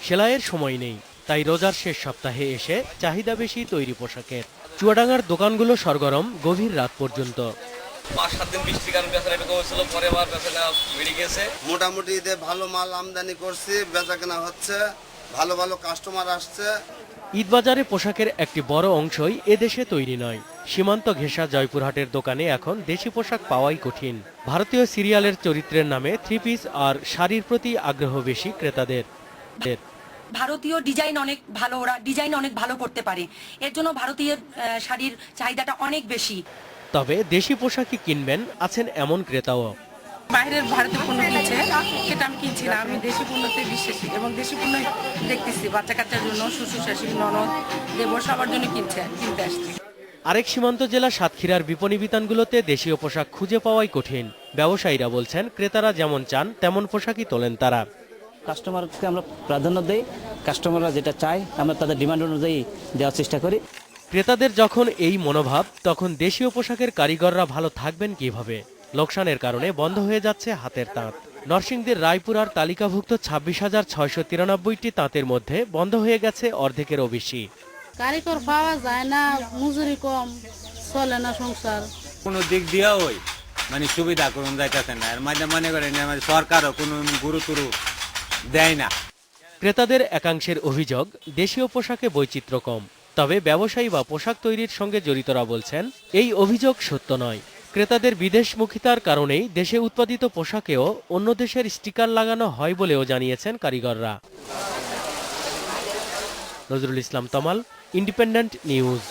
সেলাইয়ের সময় নেই, তাই রোজার শেষ সপ্তাহে এসে চাহিদা বেশি তৈরি পোশাকের। চুয়াডাঙ্গার দোকানগুলো সরগরম গভীর রাত পর্যন্ত। 5-7 দিন বৃষ্টির কারণে বেচারা একটু কমেছিল, পরে আবার বেচারা বেড়ে গেছে। মোটামুটি ঈদে ভালো মাল আমদানি করছি, বেচা কেনা হচ্ছে, ভালো ভালো কাস্টমার আসছে। ঈদবাজারে পোশাকের একটি বড় অংশই এদেশে তৈরি নয়। সীমান্ত ঘেঁষা জয়পুরহাটের দোকানে এখন দেশি পোশাক পাওয়াই কঠিন। ভারতীয় সিরিয়ালের চরিত্রের নামে থ্রি পিস আর শাড়ির প্রতি আগ্রহ বেশি ক্রেতাদের। ভারতীয় ডিজাইন অনেক ভালো, ওরা ডিজাইন অনেক ভালো করতে পারে, এর জন্য ভারতীয় শাড়ির চাহিদাটা অনেক বেশি। তবে দেশি পোশাকই কিনবেন আছেন এমন ক্রেতাও। বাইরের ভারতীয় পণ্য কিনছে, সেটা আমি কিনছি না। আমি দেশি পণ্যতে বিশ্বাসী এবং দেশি পণ্য দেখতেছি বাচ্চা কাচ্চার জন্য, শ্বশুর শাশুড়ি ননদ দেবর সবার জন্য কিনতে আসছি। আরেক সীমান্ত জেলা সাতক্ষীরার বিপণী বিতানগুলোতে দেশীয় পোশাক খুঁজে পাওয়াই কঠিন। ব্যবসায়ীরা বলছেন ক্রেতারা যেমন চান তেমন পোশাকই তোলেন তারা। কাস্টমারকে আমরা প্রাধান্য দেই, কাস্টমাররা যেটা চায় আমরা তাদের ডিমান্ড অনুযায়ী দেওয়ার চেষ্টা করি। ক্রেতাদের যখন এই মনোভাব, তখন দেশীয় পোশাকের কারিগররা ভালো থাকবেন কিভাবে? লোকসানের কারণে বন্ধ হয়ে যাচ্ছে হাতের তাঁত। নরসিংদীর রায়পুরার তালিকাভুক্ত 26,693টি তাঁতের মধ্যে বন্ধ হয়ে গেছে অর্ধেকেরও বেশি। কারিগর পাওয়া যায় না, মজুরি কম, চলে না সংসার। কোনো দিক দিয়েও মানে সুবিধা করুন যাইতেছে না, এর মাঝে মনে করেন সরকারও কোনো গুরুত্ব দেয় না। ক্রেতাদের একাংশের অভিযোগ, দেশীয় পোশাকে বৈচিত্র্য কম। তবে ব্যবসায়ী বা পোশাক তৈরির সঙ্গে জড়িতরা বলছেন এই অভিযোগ সত্য নয়। ক্রেতাদের বিদেশমুখিতার কারণেই দেশে উৎপাদিত পোশাকেও অন্য দেশের স্টিকার লাগানো হয় বলেও জানিয়েছেন কারিগররা। নজরুল ইসলাম তমাল, ইন্ডিপেন্ডেন্ট নিউজ।